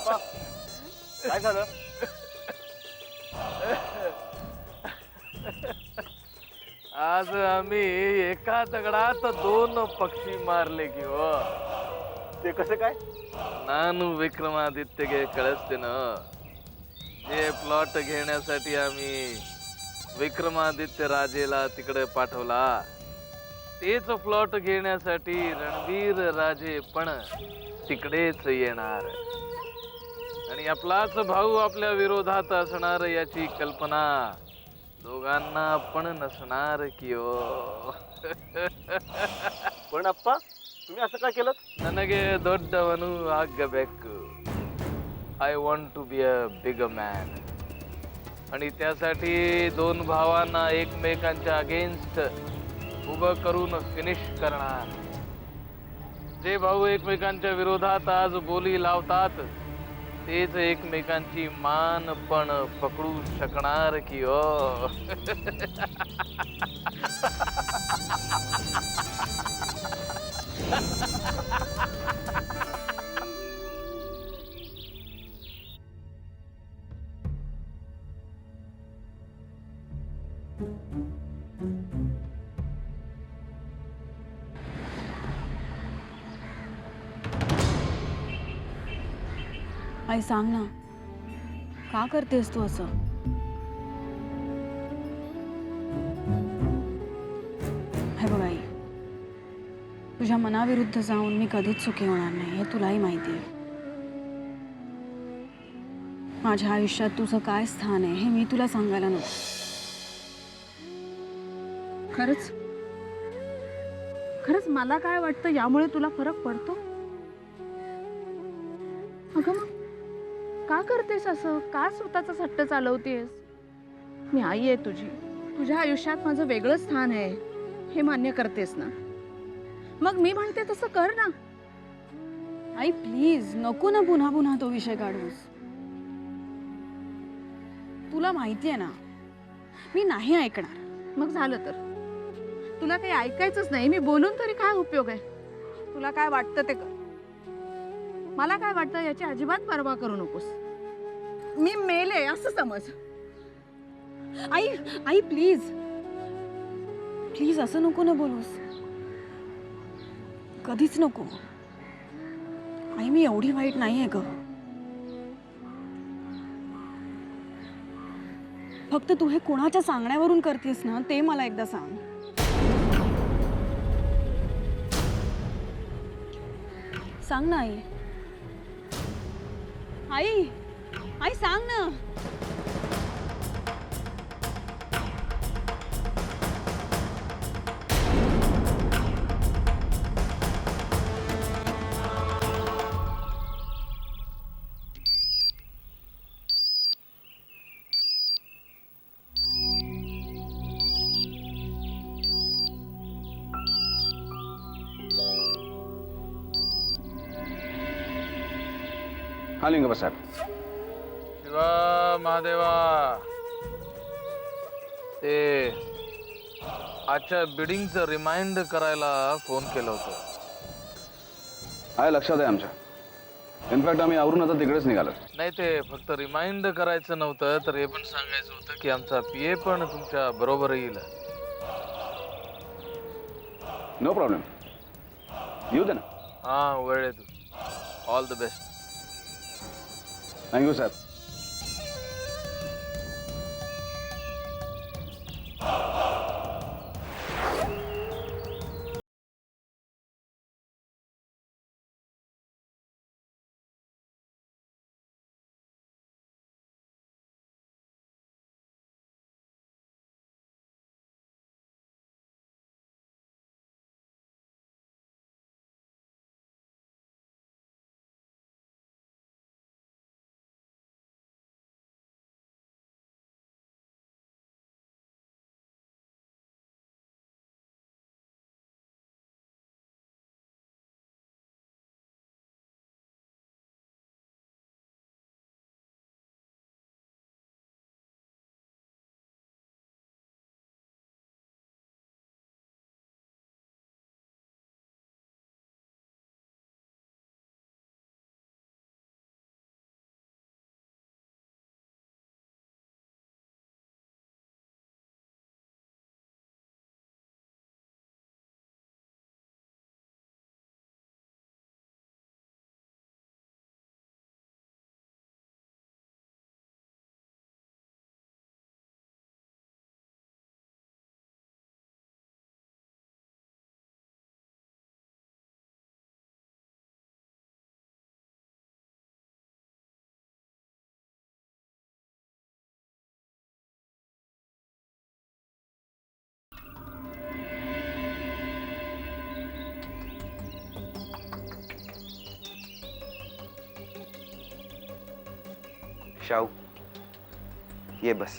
पा, काय झालं? आज आम्ही एका दगडात दोन पक्षी मारले की हो. ते कसं काय? ನಾನು विक्रमादित्यಗೆ कळसतेन जे प्लॉट घेण्यासाठी आम्ही विक्रमादित्य राजेला तिकडे पाठवला तेच प्लॉट घेण्यासाठी रणवीर राजे पण तिकडेच येणार आणि आपलाच भाऊ आपल्या विरोधात असणार याची कल्पना दोघांना पण नसणार की हो. पण अप्पा, तुम्ही असं काय केलं? ನನಗೆ ದೊಡ್ಡವನು ಆಗಬೇಕು. I want to be a big man. आणि त्यासाठी दोन भावांना एकमेकांच्या अगेन्स्ट उभं करून फिनिश करणार. जे भाऊ एकमेकांच्या विरोधात आज बोली लावतात तेच एकमेकांची मान पण पकडू शकणार की हो. आई सांग ना, का करतेस तू असं? हे बघ आई, तुझ्या मनाविरुद्ध जाऊन मी कधीच सुखी होणार नाही हे तुलाही माहिती आहे. माझ्या आयुष्यात तुझं काय स्थान आहे हे मी तुला सांगायला नको. खरंच खरंच मला काय वाटतं यामुळे तुला फरक पडतो? अगं मग का करतेस असं? का स्वतःचा सट्ट चालवतेस? मी आई आहे तुझी. तुझ्या आयुष्यात माझं वेगळं स्थान आहे हे मान्य करतेस ना? मग मी म्हणते तसं कर ना. आई प्लीज नको ना पुन्हा पुन्हा तो विषय काढूस. तुला माहितीये ना मी नाही ऐकणार. मग झालं तर तुला काही ऐकायचंच नाही. मी बोलून तरी काय उपयोग आहे? तुला काय वाटतं ते कर. मला काय वाटतं याची अजिबात पर्वा करू नकोस. मी मेले असं समज. आई आई प्लीज प्लीज असं नको ना बोलूस. कधीच नको. आई मी एवढी वाईट नाहीये ग. फक्त तू हे कोणाच्या सांगण्यावरून करतेस ना ते मला एकदा सांग. सांग ना आई. आई आई सांग ना. हाँ लिंगप्पा साहेब. शिवा महादेवा ते आजच्या बिडिंगचं रिमाइंड करायला फोन केलं होतं. आहे लक्षात आहे आमच्या. इनफॅक्ट आम्ही आवरून आता तिकडेच निघालो. नाही ते फक्त रिमाइंड करायचं नव्हतं तर हे पण सांगायचं होतं की आमचा पीए पण तुमच्या बरोबर येईल. No problem. येऊ दे ना. हा वेळ आहे तू. All the best. थँक्यू साहेब. शाहू ये बस.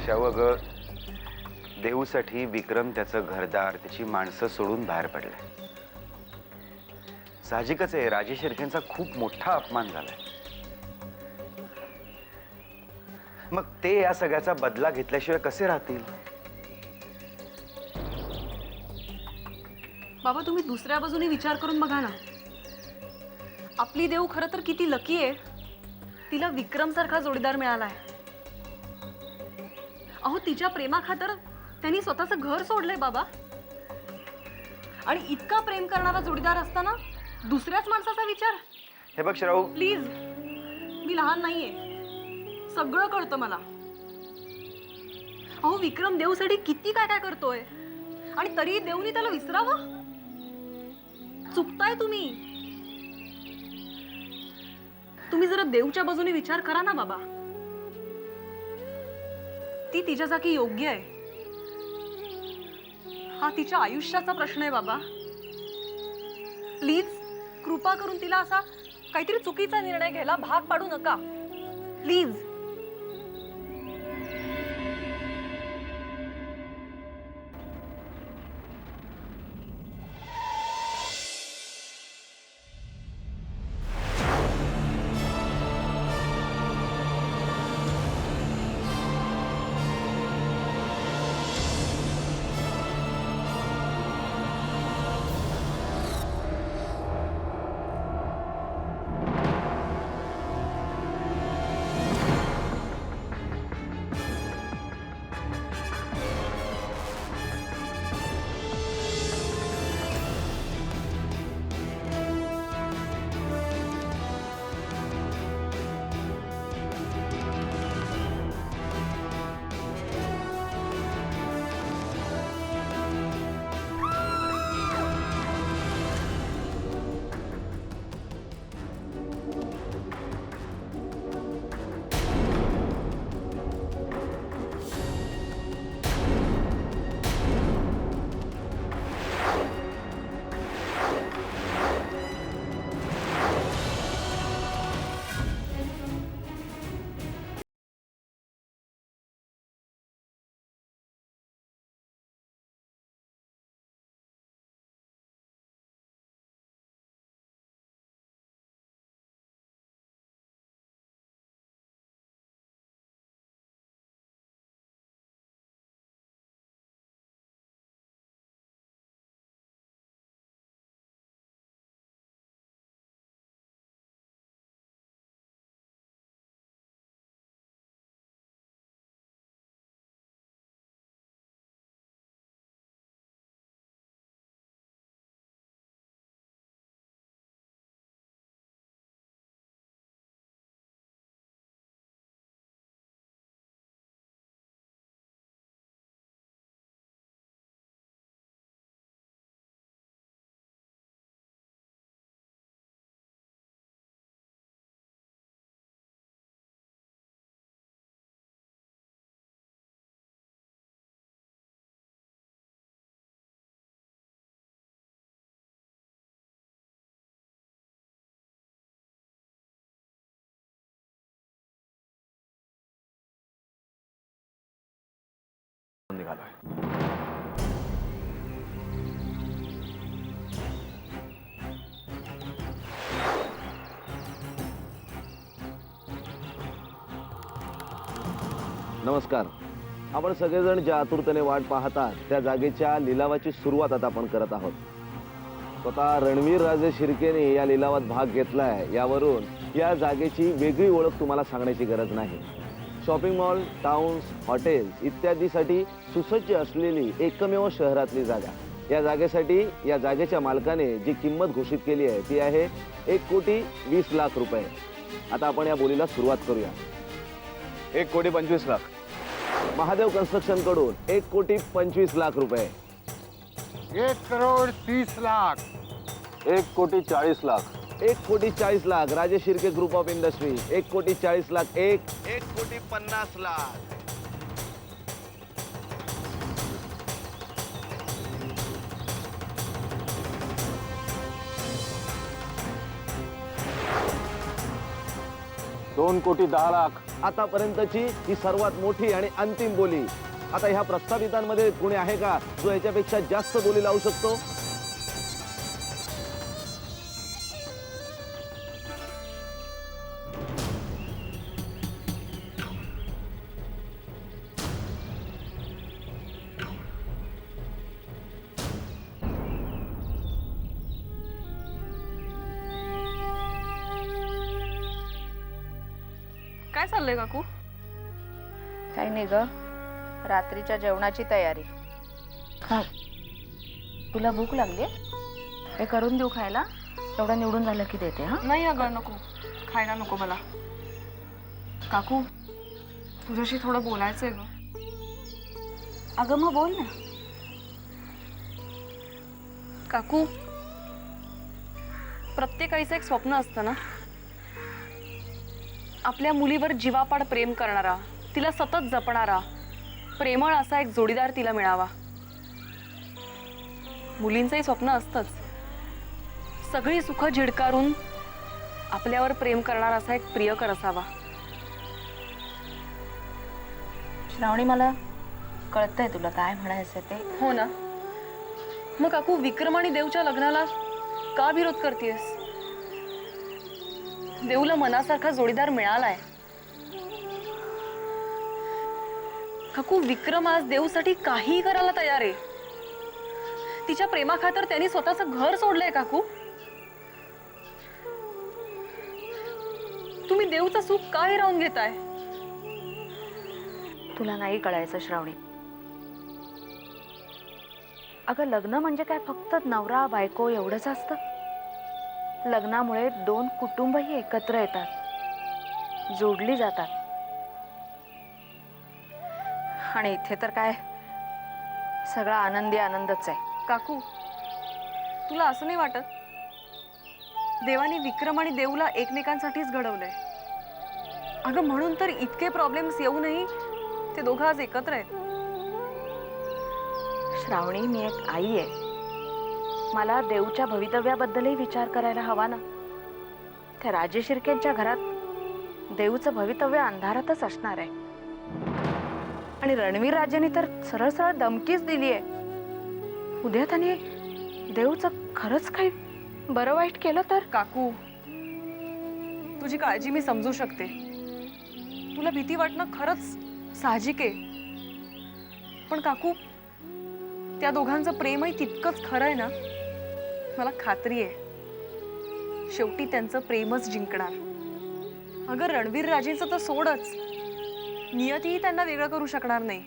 शाहू, अगं देऊसाठी विक्रम त्याचं घरदार त्याची माणसं सोडून बाहेर पडलाय. साहजिकच आहे, राजे शिर्केंचा खूप मोठा अपमान झालाय. मग ते या सगळ्याचा बदला घेतल्याशिवाय कसे राहतील? बाबा, तुम्ही दुसऱ्या बाजूने विचार करून बघा ना. आपली देऊ खरं तर किती लकी आहे, तिला विक्रम सारखा जोडीदार मिळालाय. अहो, तिच्या प्रेमाखातर त्यांनी स्वतःचं घर सोडलंय बाबा. आणि इतका प्रेम करणारा जोडीदार असताना दुसऱ्याच माणसाचा विचार. हे बघ श्राऊ, प्लीज, मी लहान नाहीये, सगळं कळतं मला. अहो, विक्रम देऊसाठी किती काय काय करतोय आणि तरी देऊनी त्याला विसरावं. चुकताय तुम्ही. तुम्ही जरा देऊच्या बाजूने विचार करा ना बाबा. ती तिच्या जागी योग्य आहे. हा तिच्या आयुष्याचा प्रश्न आहे बाबा. प्लीज, कृपा करून तिला असा काहीतरी चुकीचा निर्णय घ्यायला भाग पाडू नका. प्लीज. निघालोय. नमस्कार. आपण सगळेजण ज्या आतुरतेने वाट पाहतात त्या जागेच्या लिलावाची सुरुवात आता आपण करत आहोत. स्वतः रणवीर राजे शिर्केने या लिलावात भाग घेतलाय. यावरून या जागेची वेगळी ओळख तुम्हाला सांगण्याची गरज नाही. शॉपिंग मॉल, टाउन्स, हॉटेल्स इत्यादीसाठी सुसज्ज असलेली एकमेव शहरातली जागा. या जागेसाठी या जागेच्या मालकाने जी किंमत घोषित केली आहे ती आहे 1,20,00,000 रुपये. आता आपण या बोलीला सुरुवात करूया. 1,25,00,000. महादेव कन्स्ट्रक्शन कडून 1,25,00,000 रुपये. 1,30,00,000. 1,40,00,000. 1,40,00,000. राजे शिर्के ग्रुप ऑफ इंडस्ट्री 1,40,00,000. 1,50,00,000. 2,10,00,000. आतापर्यंतची ही सर्वात मोठी आणि अंतिम बोली. आता ह्या प्रस्तावितांमध्ये कोणी आहे का जो याच्यापेक्षा जास्त बोली लावू शकतो? काय चाललंय काकू? काही नाही ग, रात्रीच्या जेवणाची तयारी. खा, तुला भूक लागली? हे करून देऊ खायला? एवढं निवडून झालं की देते. हा नाही अगं नको, खायला नको मला. काकू तुझ्याशी थोडं बोलायचंय ग. अगं मग बोल ना. काकू प्रत्येकाचं एक स्वप्न असतं ना, आपल्या मुलीवर जीवापाड प्रेम करणारा, तिला सतत जपणारा, प्रेमळ असा एक जोडीदार तिला मिळावा. मुलींचंही स्वप्न असतंच, सगळी सुख झिडकारून आपल्यावर प्रेम करणारा असा एक प्रियकर असावा. श्रावणी, मला कळतंय तुला काय म्हणायचं ते. हो ना, मग काकू विक्रम आणि देवच्या लग्नाला का विरोध करतेस? देवला मनासारखा जोडीदार मिळालाय. काकू विक्रम आज देवसाठी काहीही करायला तयार आहे. तिच्या प्रेमाखातर त्यांनी स्वतःचं घर सोडलंय. काकू तुम्ही देवचं सुख का हिरावून घेताय? तुला नाही कळायचं श्रावणी. अगं लग्न म्हणजे काय फक्त नवरा बायको एवढंच असतं? लग्नामुळे दोन कुटुंबही एकत्र येतात, जोडली जातात. आणि इथे तर काय सगळा आनंदी आनंदच आहे. काकू तुला असं नाही वाटत देवाने विक्रम आणि देवला एकमेकांसाठीच घडवलंय? अगं म्हणून तर इतके प्रॉब्लेम्स येऊनही ते दोघं आज एकत्र आहेत. श्रावणी, मी एक आई आहे. मला देवच्या भवितव्याबद्दलही विचार करायला हवा ना. त्या राजे शिर्केंच्या घरात देवचं भवितव्य अंधारातच असणार आहे. आणि रणवीर राजेंनी तर सरळ सरळ धमकीच दिली आहे. उद्या त्याने देवचं खरंच काही बरं वाईट केलं तर? काकू तुझी काळजी मी समजू शकते. तुला भीती वाटणं खरंच साहजिक आहे. पण काकू त्या दोघांचं प्रेमही तितकंच खरं आहे ना. मला खात्री आहे शेवटी त्यांचं प्रेमच जिंकणार. अगं रणवीर राजेंचं तर सोडच, नियतीही त्यांना वेगळं करू शकणार नाही.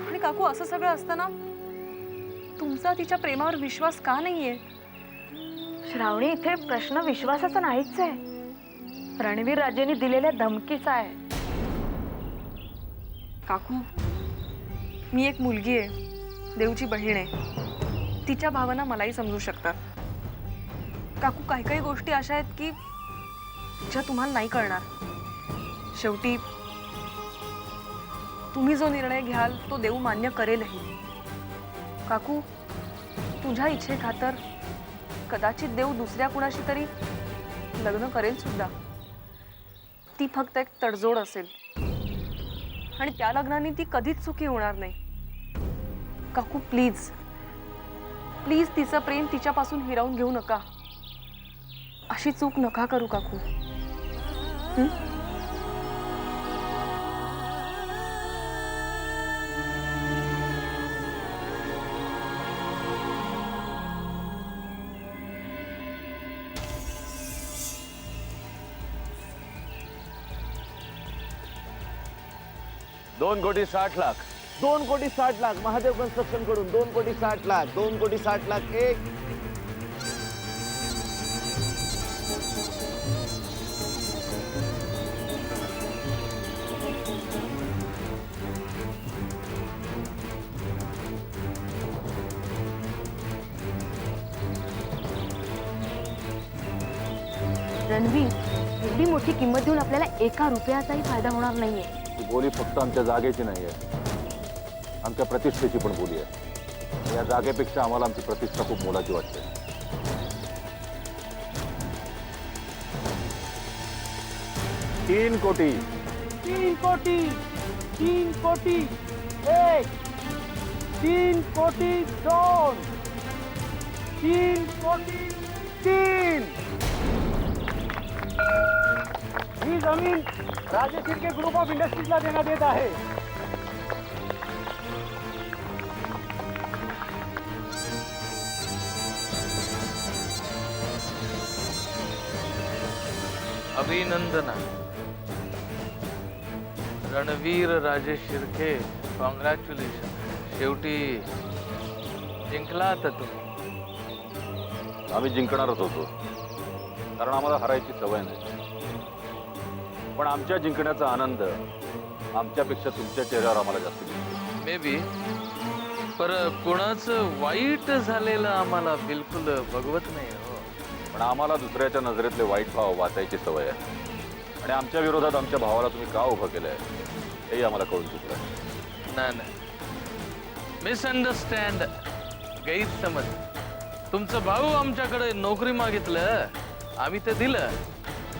आणि काकू असं सगळं असताना तुमचा तिच्या प्रेमावर विश्वास का नाहीये? श्रावणी, इथे प्रश्न विश्वासाचा नाहीच आहे, रणवीर राजेंनी दिलेल्या धमकीचा आहे. काकू मी एक मुलगी आहे, देवची बहीण आहे. तिच्या भावना मलाही समजू शकतात. काकू काही काही गोष्टी अशा आहेत की ज्या तुम्हाला नाही कळणार. शेवटी तुम्ही जो निर्णय घ्याल तो देव मान्य करेलही. काकू तुझ्या इच्छेखातर कदाचित देव दुसऱ्या कुणाशी तरी लग्न करेल सुद्धा. ती फक्त एक तडजोड असेल आणि त्या लग्नाने ती कधीच सुखी होणार नाही. काकू प्लीज प्लीज तिचं प्रेम तिच्यापासून हिरावून घेऊ नका. अशी चूक नका करू काकू. $2,60,00,000. 2,60,00,000 महादेव कन्स्ट्रक्शन कडून. 2,60,00,000. 2,60,00,000 एक. रणवीर, एवढी मोठी किंमत देऊन आपल्याला एका रुपयाचाही फायदा होणार नाहीये. ही बोली फक्त आमच्या जागेची नाही आहे, आमच्या प्रतिष्ठेची पण बोली आहे. या जागेपेक्षा आम्हाला आमची प्रतिष्ठा खूप मोलाची वाटते. 3 कोटी 3 कोटी 3 कोटी 1 3 कोटी 2 3 कोटी 3 ही जमीन राजे शिर्के ग्रुप ऑफ इंडस्ट्रीजला देण्यात येत आहे. अभिनंदन. रणवीर राजे शिर्के, कॉंग्रॅच्युलेशन. शेवटी जिंकलात तुम्ही. आम्ही जिंकणारच होतो, कारण आम्हाला हरायची सवय नाही. पण आमच्या जिंकण्याचा आनंद आमच्यापेक्षा तुमच्या चेहऱ्यावर आम्हाला जास्त दिसतो. मे बी, पर कोणाचं वाईट झालेलं आम्हाला बिलकुल बघवत नाही हो. पण आम्हाला दुसऱ्याच्या नजरेतले वाईट भाव वाचायची सवय आहे. आणि आमच्या विरोधात आमच्या भावाला तुम्ही का उभं केलंय हेही आम्हाला कळून चुकलं. नाही, मिसअंडरस्टँड, गैरसमज. तुमचं भाऊ आमच्याकडे नोकरी मागितलं, आम्ही ते दिलं.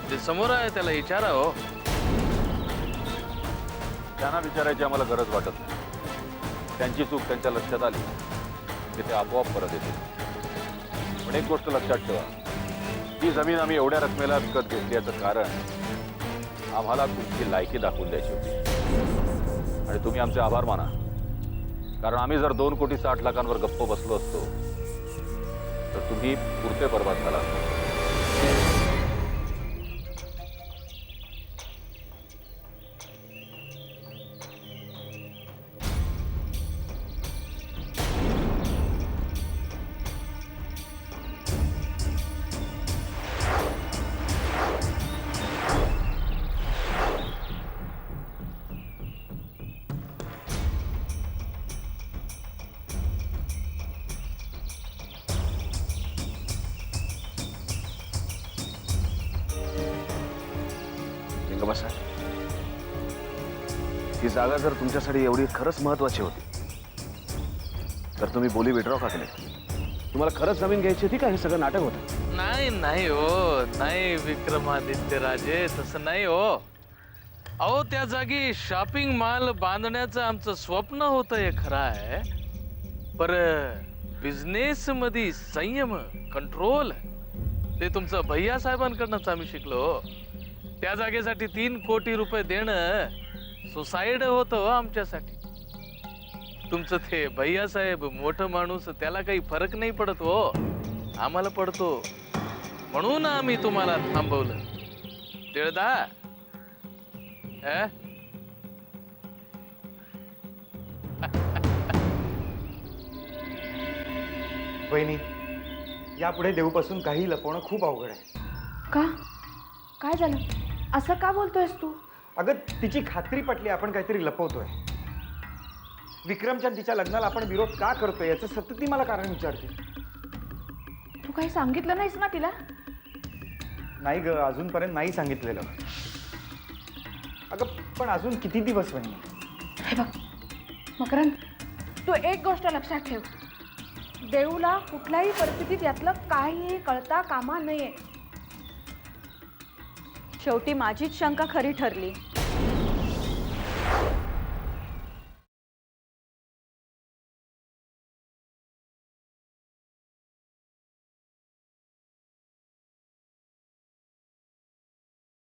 जे समोर आहे त्याला विचारा हो. त्यांना विचारायची आम्हाला गरज वाटत नाही. त्यांची चूक त्यांच्या लक्षात आली की ते आपोआप परत येतील. पण एक गोष्ट लक्षात ठेवा, ही जमीन आम्ही एवढ्या रकमेला विकत घेतली याचं कारण आम्हाला तुमची लायकी दाखवून द्यायची होती. आणि तुम्ही आमचे आभार माना, कारण आम्ही जर 2 कोटी 60 लाखांवर गप्प बसलो असतो तर तुम्ही पुरते बर्बाद झाला असता. बसा. ही जागा जर तुमच्यासाठी एवढी खरंच महत्वाची होती तर तुम्ही बोली विड्रॉ का केली? तुम्हाला खरंच जमीन घ्यायची होती का हे सगळं नाटक होतं? नाही हो, नाही विक्रमादित्य राजे, तसं नाही हो. अहो, त्या जागी शॉपिंग मॉल बांधण्याचं आमचं स्वप्न होतं हे खरं आहे. पर बिझनेस मध्ये संयम, कंट्रोल ते तुमचं भैया साहेबांकडनंच आम्ही शिकलो. त्या जागेसाठी 3 कोटी रुपये देणं सुसाईड होतं हो आमच्यासाठी. तुमचं ते भैया साहेब मोठं माणूस, त्याला काही फरक नाही पडत हो, आम्हाला पडतो. म्हणून आम्ही तुम्हाला थांबवलं. टिळदा, वहिनी, यापुढे देऊपासून काही लपवणं खूप अवघड आहे. का? काय झालं? असं का बोलतोयस तू? अगं, तिची खात्री पटली आपण काहीतरी लपवतोय. विक्रमच्या तिच्या लग्नाला आपण विरोध का करतोय याचं सतत ती मला कारण विचारते. तू काही सांगितलं नाहीस ना तिला? नाही ग, अजूनपर्यंत नाही सांगितलेलं. अगं, पण अजून किती दिवस वहिनी? हे बघ मकरंद, तू एक गोष्ट लक्षात ठेव, देऊला कुठल्याही परिस्थितीत यातलं काहीही कळता कामा नये. शेवटी माझीच शंका खरी ठरली.